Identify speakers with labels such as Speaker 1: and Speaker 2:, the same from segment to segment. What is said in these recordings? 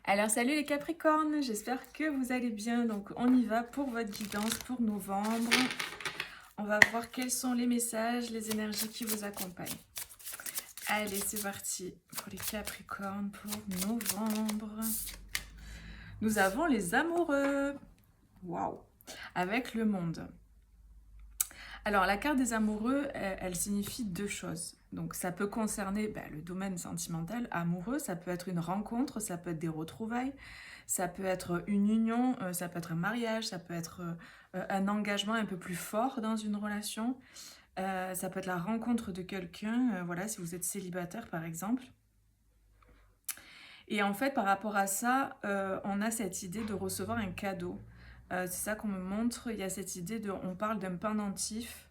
Speaker 1: Alors salut les Capricornes, j'espère que vous allez bien. Donc on y va pour votre guidance pour novembre. On va voir quels sont les messages, les énergies qui vous accompagnent. Allez, c'est parti pour les Capricornes pour novembre. Nous avons les amoureux. Waouh! Avec le monde. Alors la carte des amoureux, elle signifie deux choses. Donc ça peut concerner le domaine sentimental, amoureux, ça peut être une rencontre, ça peut être des retrouvailles, ça peut être une union, ça peut être un mariage, ça peut être un engagement un peu plus fort dans une relation, ça peut être la rencontre de quelqu'un, voilà, si vous êtes célibataire par exemple. Et en fait, par rapport à ça, on a cette idée de recevoir un cadeau. C'est ça qu'on me montre, il y a cette idée de, on parle d'un pendentif,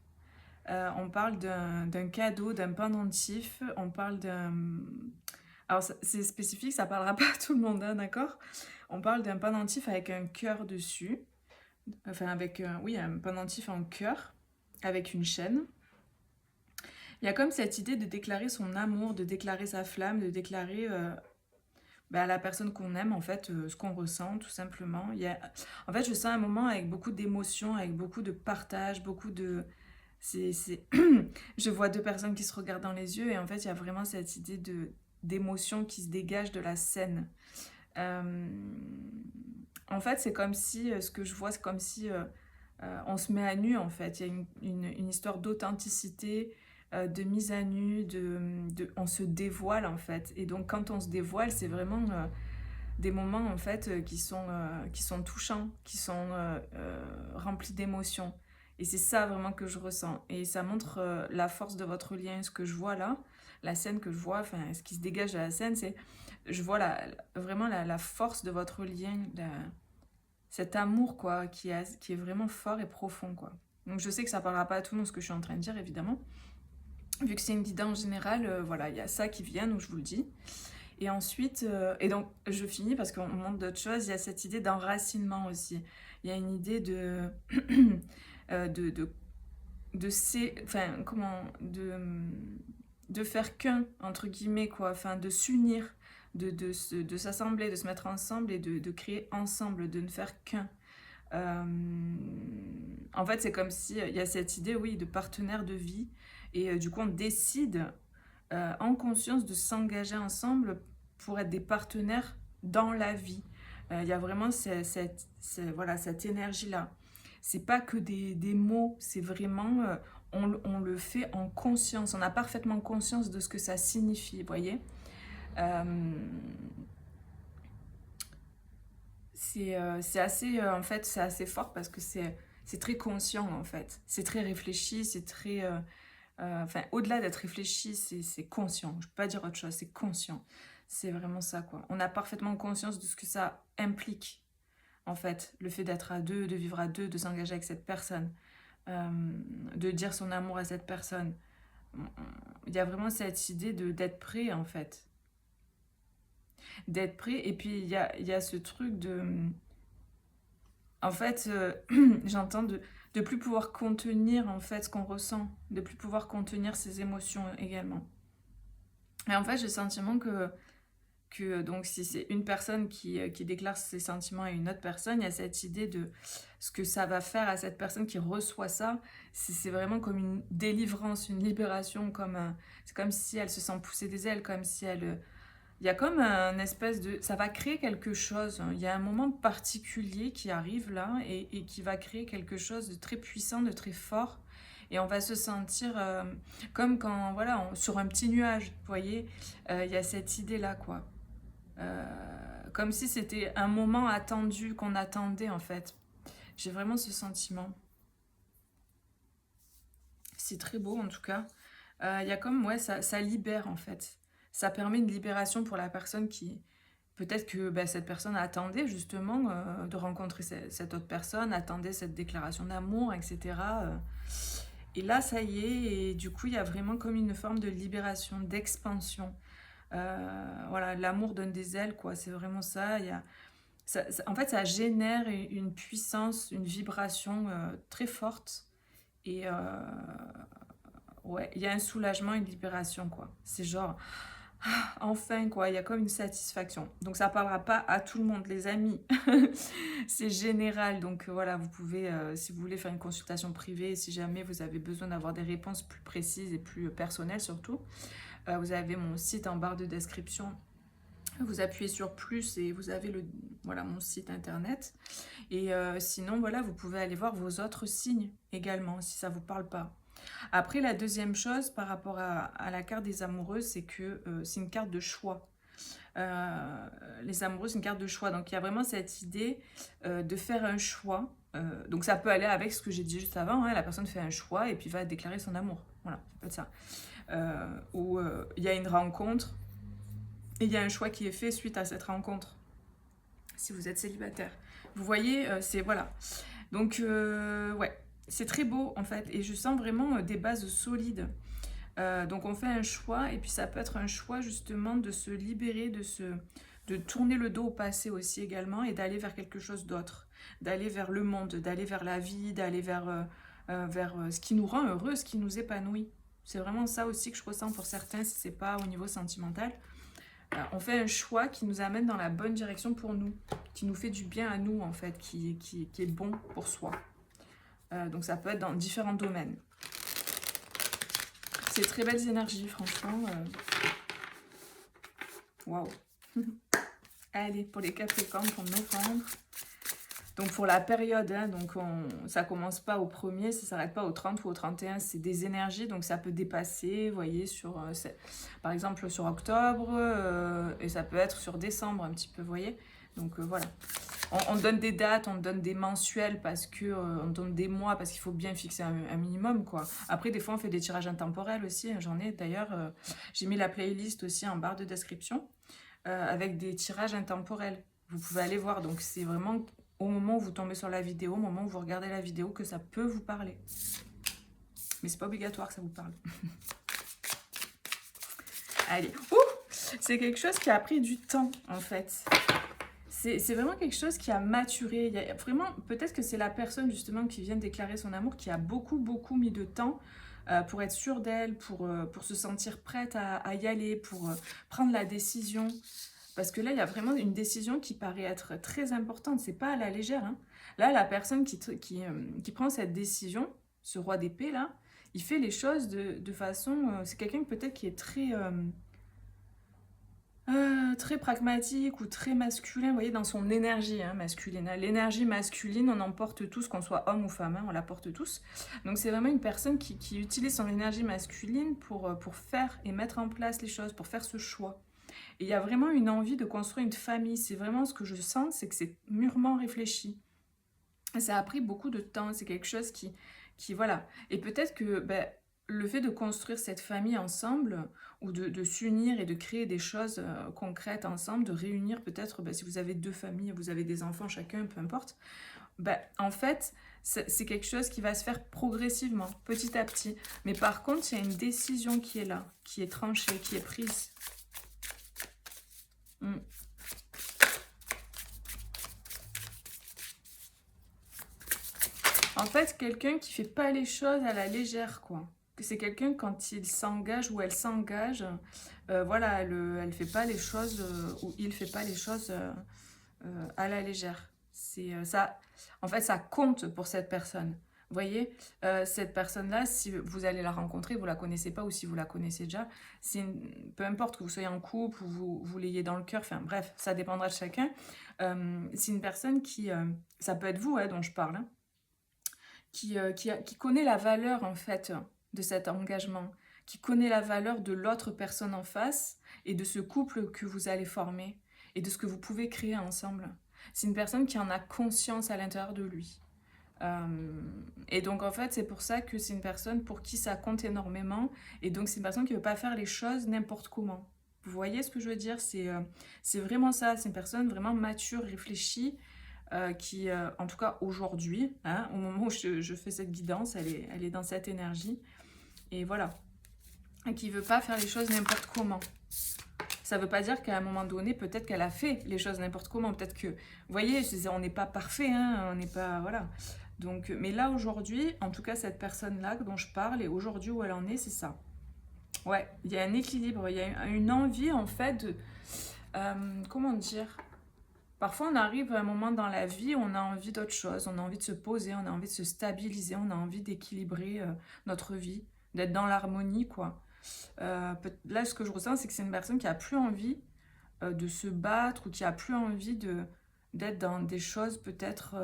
Speaker 1: on parle d'un cadeau, d'un pendentif, on parle d'un... Alors c'est spécifique, ça parlera pas à tout le monde, hein, d'accord? On parle d'un pendentif avec un cœur dessus, enfin avec, oui, un pendentif en cœur, avec une chaîne. Il y a comme cette idée de déclarer son amour, de déclarer sa flamme, de déclarer à la personne qu'on aime, en fait, ce qu'on ressent, tout simplement. En fait, je sens un moment avec beaucoup d'émotions, avec beaucoup de partage, beaucoup de... Je vois deux personnes qui se regardent dans les yeux et en fait, il y a vraiment cette idée d'émotion qui se dégage de la scène. Euh, En fait, c'est comme si, ce que je vois, c'est comme si on se met à nu, en fait. Il y a une histoire d'authenticité, de mise à nu, on se dévoile, en fait. Et donc, quand on se dévoile, c'est vraiment des moments, en fait, qui sont touchants, qui sont remplis d'émotions. Et c'est ça vraiment que je ressens. Et ça montre la force de votre lien. Ce que je vois là, la scène que je vois, enfin, ce qui se dégage de la scène, c'est... Je vois vraiment la force de votre lien, cet amour, quoi, qui est vraiment fort et profond, quoi. Donc je sais que ça parlera pas à tout le monde ce que je suis en train de dire, évidemment. Vu que c'est une guidance générale, voilà, il y a ça qui vient, donc je vous le dis. Et ensuite, et donc je finis parce qu'on montre d'autres choses, il y a cette idée d'enracinement aussi. Il y a une idée euh, de, de, enfin, comment, de faire qu'un, entre guillemets, quoi, enfin, de s'unir, de s'assembler, de se mettre ensemble et de créer ensemble, de ne faire qu'un. Euh, En fait, c'est comme si il y a cette idée, oui, de partenaire de vie, et du coup, on décide en conscience de s'engager ensemble pour être des partenaires dans la vie. Il y a vraiment voilà, cette énergie-là. C'est pas que des mots, c'est vraiment, on le fait en conscience, on a parfaitement conscience de ce que ça signifie, vous voyez. Euh, c'est assez, en fait, c'est assez fort parce que c'est très conscient, en fait. C'est très réfléchi, c'est très... enfin, au-delà d'être réfléchi, c'est conscient. Je peux pas dire autre chose, c'est conscient. C'est vraiment ça, quoi. On a parfaitement conscience de ce que ça implique, en fait. Le fait d'être à deux, de vivre à deux, de s'engager avec cette personne, euh, de dire son amour à cette personne. Il y a vraiment cette idée d'être prêt, en fait. D'être prêt. Et puis, il y a ce truc de... En fait, j'entends de plus pouvoir contenir, en fait, ce qu'on ressent. De plus pouvoir contenir ses émotions également. Et en fait, j'ai le sentiment que donc si c'est une personne qui déclare ses sentiments à une autre personne, il y a cette idée de ce que ça va faire à cette personne qui reçoit ça. C'est vraiment comme une délivrance, une libération, c'est comme si elle se sent pousser des ailes, comme si elle... Il y a comme un espèce de... Ça va créer quelque chose. Il y a un moment particulier qui arrive là et qui va créer quelque chose de très puissant, de très fort. Et on va se sentir comme quand, voilà, sur un petit nuage, vous voyez. Il y a cette idée-là, quoi. Comme si c'était un moment attendu, qu'on attendait en fait. J'ai vraiment ce sentiment. C'est très beau en tout cas. Il y a comme, ouais, ça libère en fait. Ça permet une libération pour la personne qui... Peut-être que cette personne attendait justement de rencontrer cette autre personne, attendait cette déclaration d'amour, etc. Et là, ça y est, et du coup, il y a vraiment comme une forme de libération, d'expansion. Voilà, l'amour donne des ailes, quoi. C'est vraiment ça. En fait, ça génère une puissance, une vibration très forte. Et ouais, il y a un soulagement, une libération, quoi. C'est genre, Enfin, quoi, il y a comme une satisfaction. Donc, ça ne parlera pas à tout le monde, les amis. C'est général. Donc, voilà, vous pouvez, si vous voulez faire une consultation privée, si jamais vous avez besoin d'avoir des réponses plus précises et plus personnelles surtout, vous avez mon site en barre de description. Vous appuyez sur plus et vous avez voilà, mon site internet. Et sinon, voilà, vous pouvez aller voir vos autres signes également, si ça ne vous parle pas. Après, la deuxième chose par rapport à la carte des amoureux, c'est que c'est une carte de choix. Les amoureux, c'est une carte de choix. Donc, il y a vraiment cette idée de faire un choix. Donc, ça peut aller avec ce que j'ai dit juste avant. Hein, la personne fait un choix et puis va déclarer son amour. Voilà, ça peut être ça. Ou il y a une rencontre et il y a un choix qui est fait suite à cette rencontre. Si vous êtes célibataire. Vous voyez, c'est voilà. Donc, ouais. C'est très beau en fait et je sens vraiment des bases solides. Donc on fait un choix et puis ça peut être un choix justement de se libérer, de tourner le dos au passé aussi également et d'aller vers quelque chose d'autre, d'aller vers le monde, d'aller vers la vie, d'aller vers ce qui nous rend heureux, ce qui nous épanouit. C'est vraiment ça aussi que je ressens pour certains si c'est pas au niveau sentimental. On fait un choix qui nous amène dans la bonne direction pour nous, qui nous fait du bien à nous en fait, qui est bon pour soi. Donc ça peut être dans différents domaines. C'est très belles énergies, franchement. Waouh. Allez, pour les Capricornes, pour novembre. Donc pour la période, hein, donc ça commence pas au 1er, ça s'arrête pas au 30 ou au 31, c'est des énergies, donc ça peut dépasser, vous voyez, par exemple sur octobre, et ça peut être sur décembre un petit peu, vous voyez. Donc voilà. On donne des dates, on donne des mensuels parce que on donne des mois parce qu'il faut bien fixer un minimum quoi. Après des fois on fait des tirages intemporels aussi, hein, j'en ai d'ailleurs, j'ai mis la playlist aussi en barre de description avec des tirages intemporels. Vous pouvez aller voir, donc c'est vraiment au moment où vous tombez sur la vidéo, au moment où vous regardez la vidéo que ça peut vous parler. Mais c'est pas obligatoire que ça vous parle. Allez, c'est quelque chose qui a pris du temps en fait. C'est vraiment quelque chose qui a maturé. Il y a vraiment, peut-être que c'est la personne justement qui vient de déclarer son amour qui a beaucoup mis de temps pour être sûre d'elle, pour se sentir prête à y aller, pour prendre la décision. Parce que là, il y a vraiment une décision qui paraît être très importante. C'est pas à la légère. Hein. Là, la personne qui prend cette décision, ce roi d'épée là, il fait les choses de façon... c'est quelqu'un peut-être qui est très pragmatique ou très masculin, vous voyez, dans son énergie hein, masculine. L'énergie masculine, on en porte tous, qu'on soit homme ou femme, hein, on la porte tous. Donc c'est vraiment une personne qui utilise son énergie masculine pour faire et mettre en place les choses, pour faire ce choix. Et il y a vraiment une envie de construire une famille. C'est vraiment ce que je sens, c'est que c'est mûrement réfléchi. Et ça a pris beaucoup de temps, c'est quelque chose qui voilà. Et peut-être que... le fait de construire cette famille ensemble, ou de s'unir et de créer des choses concrètes ensemble, de réunir peut-être, si vous avez 2 familles, vous avez des enfants chacun, peu importe, en fait, c'est quelque chose qui va se faire progressivement, petit à petit. Mais par contre, il y a une décision qui est là, qui est tranchée, qui est prise. En fait, quelqu'un qui fait pas les choses à la légère, quoi. C'est quelqu'un quand il s'engage ou elle s'engage, voilà, elle fait pas les choses ou il fait pas les choses à la légère. C'est ça. En fait, ça compte pour cette personne. Vous voyez, cette personne-là, si vous allez la rencontrer, vous la connaissez pas ou si vous la connaissez déjà, peu importe que vous soyez en couple ou vous l'ayez dans le cœur, enfin bref, ça dépendra de chacun. C'est une personne qui, ça peut être vous dont je parle, hein, qui connaît la valeur en fait de cet engagement, qui connaît la valeur de l'autre personne en face et de ce couple que vous allez former et de ce que vous pouvez créer ensemble. C'est une personne qui en a conscience à l'intérieur de lui. Et donc en fait c'est pour ça que c'est une personne pour qui ça compte énormément et donc c'est une personne qui ne veut pas faire les choses n'importe comment. Vous voyez ce que je veux dire, c'est vraiment ça, c'est une personne vraiment mature, réfléchie, qui, en tout cas aujourd'hui, hein, au moment où je fais cette guidance, elle est dans cette énergie. Et voilà. Et qui ne veut pas faire les choses n'importe comment. Ça ne veut pas dire qu'à un moment donné, peut-être qu'elle a fait les choses n'importe comment. Peut-être que, vous voyez, on n'est pas parfait, hein, on n'est pas... Voilà. Donc, mais là, aujourd'hui, en tout cas, cette personne-là dont je parle, et aujourd'hui où elle en est, c'est ça. Ouais, il y a un équilibre, il y a une envie en fait de... comment dire? Parfois on arrive à un moment dans la vie où on a envie d'autre chose, on a envie de se poser, on a envie de se stabiliser, on a envie d'équilibrer notre vie, d'être dans l'harmonie quoi. Là ce que je ressens c'est que c'est une personne qui a plus envie de se battre ou qui a plus envie d'être dans des choses peut-être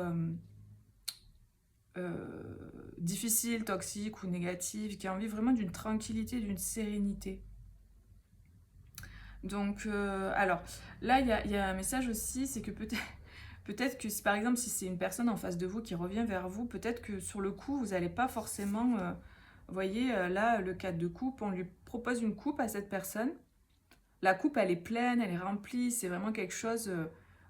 Speaker 1: difficiles, toxiques ou négatives, qui a envie vraiment d'une tranquillité, d'une sérénité. Donc, alors, là, il y a un message aussi, c'est que peut-être que si, par exemple, si c'est une personne en face de vous qui revient vers vous, peut-être que sur le coup, vous n'allez pas forcément... vous voyez, là, le cadre de coupe, on lui propose une coupe à cette personne. La coupe, elle est pleine, elle est remplie, c'est vraiment quelque chose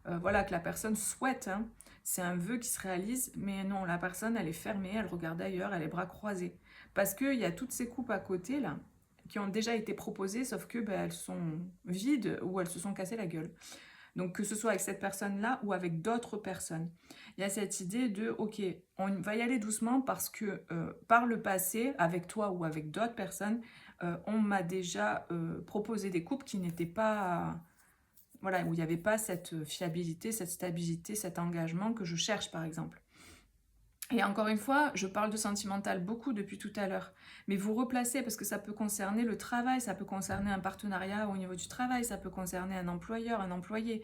Speaker 1: voilà, que la personne souhaite. Hein. C'est un vœu qui se réalise, mais non, la personne, elle est fermée, elle regarde ailleurs, elle est bras croisés. Parce qu'il y a toutes ces coupes à côté, là, qui ont déjà été proposées, sauf que ben, elles sont vides ou elles se sont cassées la gueule. Donc que ce soit avec cette personne-là ou avec d'autres personnes. Il y a cette idée de, ok, on va y aller doucement parce que par le passé, avec toi ou avec d'autres personnes, on m'a déjà proposé des couples qui n'étaient pas... Voilà, où il n'y avait pas cette fiabilité, cette stabilité, cet engagement que je cherche par exemple. Et encore une fois, je parle de sentimental beaucoup depuis tout à l'heure, mais vous replacez parce que ça peut concerner le travail, ça peut concerner un partenariat au niveau du travail, ça peut concerner un employeur, un employé,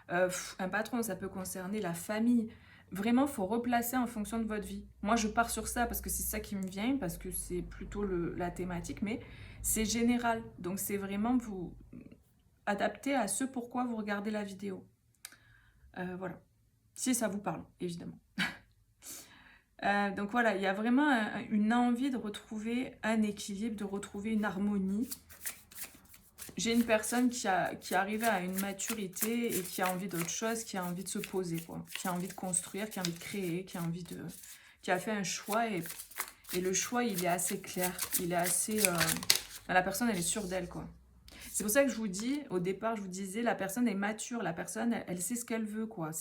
Speaker 1: un patron, ça peut concerner la famille. Vraiment, il faut replacer en fonction de votre vie. Moi, je pars sur ça parce que c'est ça qui me vient, parce que c'est plutôt la thématique, mais c'est général. Donc, c'est vraiment vous adapter à ce pourquoi vous regardez la vidéo. Voilà. Si ça vous parle, évidemment. Donc voilà, il y a vraiment une envie de retrouver un équilibre, de retrouver une harmonie. J'ai une personne qui est arrivée à une maturité et qui a envie d'autre chose, qui a envie de se poser, quoi. Qui a envie de construire, qui a envie de créer, qui a fait un choix et le choix, il est assez clair. Il est assez... la personne, elle est sûre d'elle, quoi. C'est pour ça que je vous dis, au départ, je vous disais, la personne est mature, la personne, elle sait ce qu'elle veut, quoi.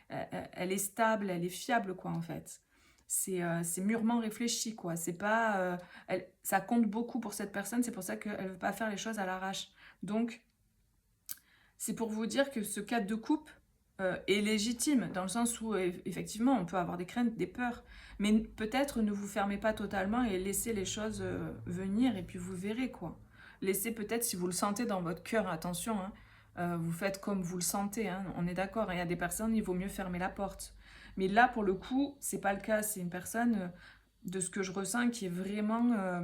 Speaker 1: Elle est stable, elle est fiable, quoi, en fait. C'est mûrement réfléchi, quoi. C'est pas... ça compte beaucoup pour cette personne, c'est pour ça qu'elle ne veut pas faire les choses à l'arrache. Donc, c'est pour vous dire que ce cadre de coupe est légitime, dans le sens où, effectivement, on peut avoir des craintes, des peurs, mais peut-être ne vous fermez pas totalement et laissez les choses venir, et puis vous verrez, quoi. Laissez peut-être, si vous le sentez dans votre cœur, attention, hein, vous faites comme vous le sentez, hein, on est d'accord, hein, il y a des personnes, il vaut mieux fermer la porte. Mais là, pour le coup, c'est pas le cas, c'est une personne, de ce que je ressens, qui est vraiment...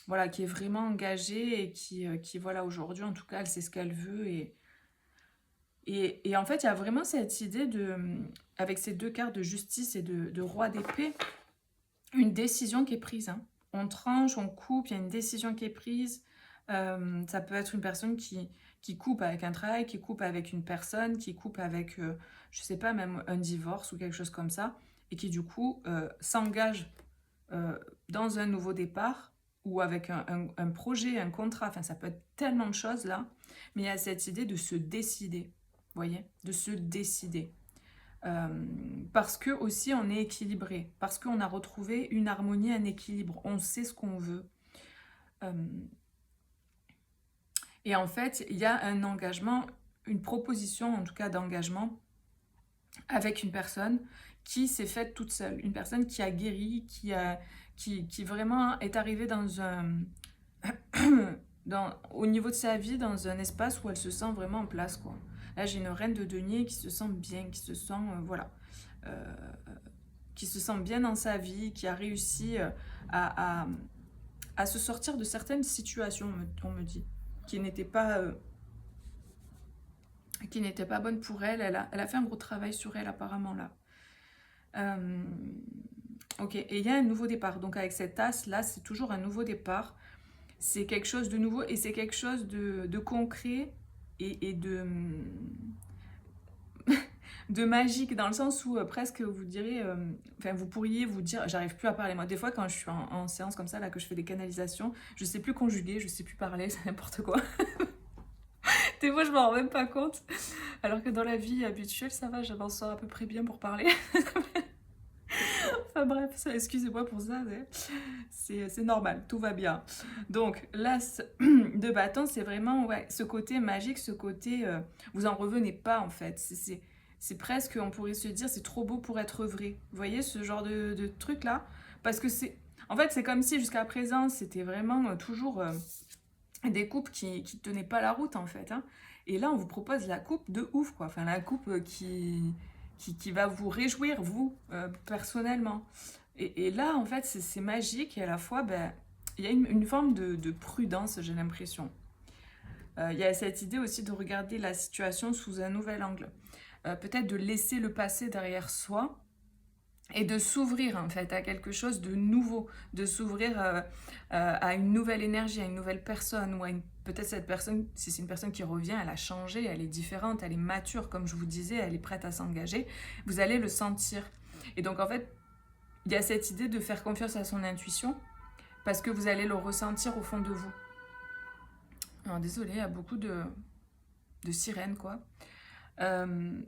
Speaker 1: voilà, qui est vraiment engagée et qui voilà, aujourd'hui, en tout cas, elle sait ce qu'elle veut. Et en fait, il y a vraiment cette idée de, avec ces deux cartes de justice et de roi d'épée, une décision qui est prise. Hein. On tranche, on coupe, il y a une décision qui est prise. Ça peut être une personne qui coupe avec un travail, qui coupe avec une personne, qui coupe avec, je sais pas, même un divorce ou quelque chose comme ça, et qui du coup s'engage dans un nouveau départ ou avec un projet, un contrat, enfin ça peut être tellement de choses là, mais il y a cette idée de se décider, vous voyez, de se décider. Parce que aussi on est équilibré, parce qu'on a retrouvé une harmonie, un équilibre, on sait ce qu'on veut. Et en fait, il y a un engagement, une proposition en tout cas d'engagement avec une personne qui s'est faite toute seule, une personne qui a guéri, qui vraiment est arrivée dans un... au niveau de sa vie, dans un espace où elle se sent vraiment en place, quoi. Là, j'ai une reine de denier qui se sent bien, qui se sent, voilà, qui se sent bien dans sa vie, qui a réussi à, à se sortir de certaines situations, on me dit, qui n'étaient pas bonnes pour elle. Elle a fait un gros travail sur elle, apparemment, là. Ok, et il y a un nouveau départ. Donc, avec cette tasse, là, c'est toujours un nouveau départ. C'est quelque chose de nouveau et c'est quelque chose de concret et de magique, dans le sens où presque vous direz, enfin vous pourriez vous dire, j'arrive plus à parler moi, des fois quand je suis en séance comme ça, là que je fais des canalisations, je sais plus conjuguer, je sais plus parler, c'est n'importe quoi. Des fois je m'en rends même pas compte, alors que dans la vie habituelle ça va, j'avance à peu près bien pour parler. Enfin Bref, excusez-moi pour ça, c'est normal, tout va bien. Donc, l'as de bâton, c'est vraiment ouais, ce côté magique, ce côté... vous en revenez pas, en fait. C'est presque, on pourrait se dire, c'est trop beau pour être vrai. Vous voyez, ce genre de truc-là? Parce que c'est... En fait, c'est comme si, jusqu'à présent, c'était vraiment toujours des coupes qui tenaient pas la route, en fait. Hein. Et là, on vous propose la coupe de ouf, quoi. Enfin, la coupe qui va vous réjouir, vous, personnellement. Et là, en fait, c'est magique et à la fois, ben, il y a une forme de prudence, j'ai l'impression. Il y a cette idée aussi de regarder la situation sous un nouvel angle. Peut-être de laisser le passé derrière soi et de s'ouvrir en fait à quelque chose de nouveau, de s'ouvrir à une nouvelle énergie, à une nouvelle personne, ou à peut-être cette personne, si c'est une personne qui revient, elle a changé, elle est différente, elle est mature, comme je vous disais, elle est prête à s'engager, vous allez le sentir. Et donc en fait, il y a cette idée de faire confiance à son intuition, parce que vous allez le ressentir au fond de vous. Alors désolée, il y a beaucoup de sirènes quoi.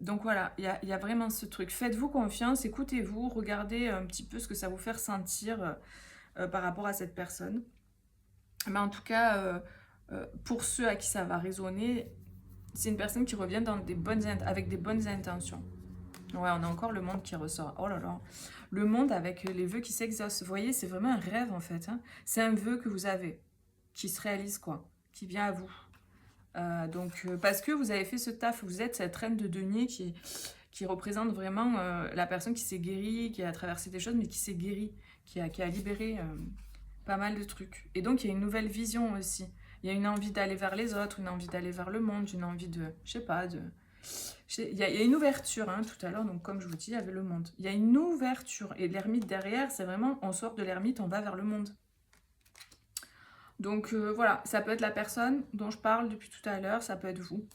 Speaker 1: Donc voilà, il y a vraiment ce truc. Faites-vous confiance, écoutez-vous, regardez un petit peu ce que ça vous fait ressentir par rapport à cette personne. Mais en tout cas, pour ceux à qui ça va résonner, c'est une personne qui revient avec des bonnes intentions. Ouais, on a encore le monde qui ressort. Oh là là. Le monde avec les vœux qui s'exaucent. Vous voyez, c'est vraiment un rêve en fait. Hein. C'est un vœu que vous avez, qui se réalise quoi, qui vient à vous. Parce que vous avez fait ce taf, vous êtes cette reine de denier qui représente vraiment la personne qui s'est guérie, qui a traversé des choses, mais qui s'est guérie, qui a libéré pas mal de trucs. Et donc, il y a une nouvelle vision aussi. Il y a une envie d'aller vers les autres, une envie d'aller vers le monde, une envie de, je sais pas, il y a une ouverture, hein, tout à l'heure, donc comme je vous dis, il y avait le monde. Il y a une ouverture, et l'ermite derrière, c'est vraiment, on sort de l'ermite, on va vers le monde. Donc voilà, ça peut être la personne dont je parle depuis tout à l'heure, ça peut être vous.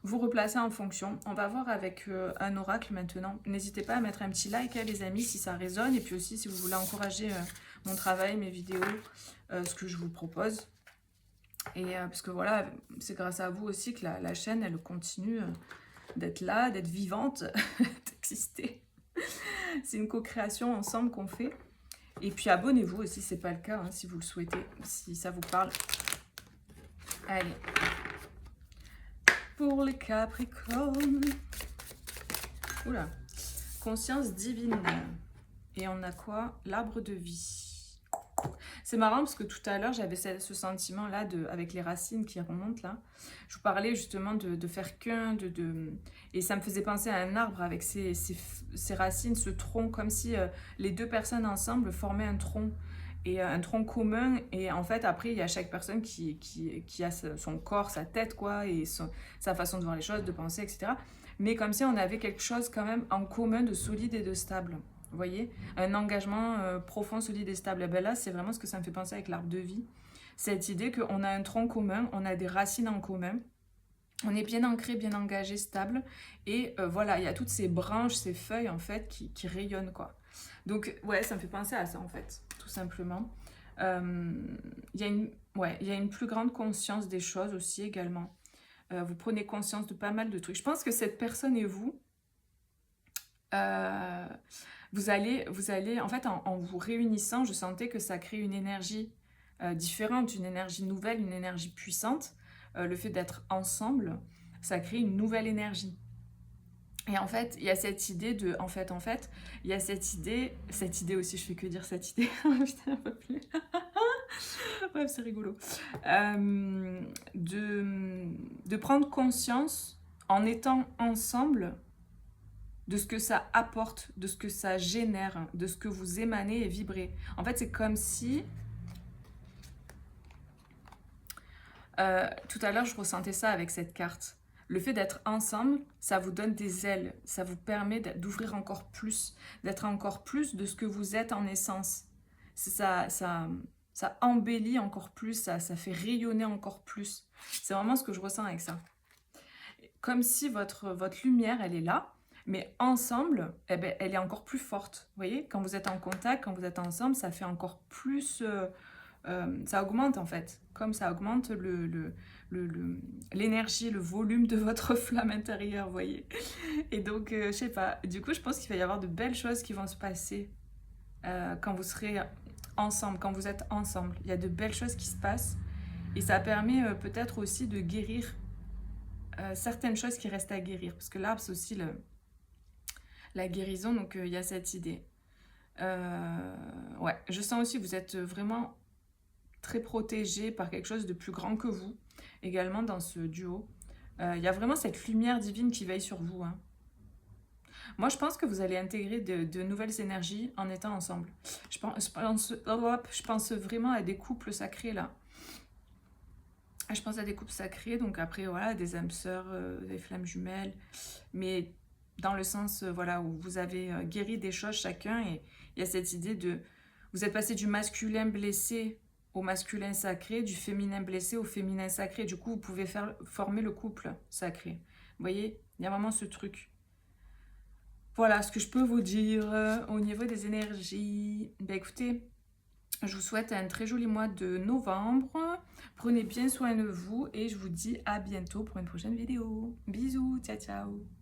Speaker 1: Vous replacez en fonction. On va voir avec un oracle maintenant. N'hésitez pas à mettre un petit like, hein, les amis, si ça résonne. Et puis aussi, si vous voulez encourager mon travail, mes vidéos, ce que je vous propose. Et parce que voilà, c'est grâce à vous aussi que la chaîne, elle continue d'être là, d'être vivante, d'exister. C'est une co-création ensemble qu'on fait. Et puis abonnez-vous aussi, si c'est pas le cas, hein, si vous le souhaitez, si ça vous parle. Allez. Pour les Capricornes. Oula. Conscience divine. Et on a quoi? L'arbre de vie. C'est marrant parce que tout à l'heure, j'avais ce sentiment-là avec les racines qui remontent là. Je vous parlais justement de faire qu'un, et ça me faisait penser à un arbre avec ses racines, ce tronc, comme si les deux personnes ensemble formaient un tronc. Et un tronc commun, et en fait après il y a chaque personne qui a son corps, sa tête quoi, et sa façon de voir les choses, de penser, etc. Mais comme si on avait quelque chose quand même en commun de solide et de stable. Vous voyez, un engagement profond, solide et stable. Et bien là, c'est vraiment ce que ça me fait penser avec l'arbre de vie. Cette idée qu'on a un tronc commun, on a des racines en commun, on est bien ancré, bien engagé, stable. Et voilà, il y a toutes ces branches, ces feuilles en fait qui rayonnent quoi. Donc ouais, ça me fait penser à ça en fait, tout simplement. Il y a une plus grande conscience des choses aussi également. Vous prenez conscience de pas mal de trucs. Je pense que cette personne et vous... vous allez, en fait, en vous réunissant, je sentais que ça crée une énergie différente, une énergie nouvelle, une énergie puissante. Le fait d'être ensemble, ça crée une nouvelle énergie. Et en fait, il y a cette idée de... En fait, il y a cette idée aussi, je fais que dire cette idée. Putain, un peu plus. Bref, c'est rigolo. De prendre conscience, en étant ensemble, de ce que ça apporte, de ce que ça génère, de ce que vous émanez et vibrez. En fait, c'est comme si... tout à l'heure, je ressentais ça avec cette carte. Le fait d'être ensemble, ça vous donne des ailes. Ça vous permet d'ouvrir encore plus, d'être encore plus de ce que vous êtes en essence. Ça embellit encore plus, ça fait rayonner encore plus. C'est vraiment ce que je ressens avec ça. Comme si votre lumière, elle est là, mais ensemble, eh ben, elle est encore plus forte. Vous voyez, quand vous êtes en contact, quand vous êtes ensemble, ça fait encore plus... ça augmente en fait. Comme ça augmente l'énergie, le volume de votre flamme intérieure, vous voyez. Et donc, je sais pas, du coup, je pense qu'il va y avoir de belles choses qui vont se passer quand vous serez ensemble, quand vous êtes ensemble. Il y a de belles choses qui se passent et ça permet peut-être aussi de guérir certaines choses qui restent à guérir. Parce que l'arbre, c'est aussi la guérison, donc il y a cette idée. Ouais, je sens aussi que vous êtes vraiment très protégé par quelque chose de plus grand que vous, également dans ce duo. Il y a vraiment cette lumière divine qui veille sur vous, hein. Moi, je pense que vous allez intégrer de nouvelles énergies en étant ensemble. Je pense vraiment à des couples sacrés, là. Je pense à des couples sacrés, donc après, voilà, des âmes sœurs, des flammes jumelles, mais dans le sens, voilà, où vous avez guéri des choses chacun, et il y a cette idée de... Vous êtes passé du masculin blessé au masculin sacré, du féminin blessé au féminin sacré. Du coup, vous pouvez former le couple sacré. Vous voyez, il y a vraiment ce truc. Voilà ce que je peux vous dire au niveau des énergies. Ben écoutez, je vous souhaite un très joli mois de novembre. Prenez bien soin de vous et je vous dis à bientôt pour une prochaine vidéo. Bisous, ciao ciao.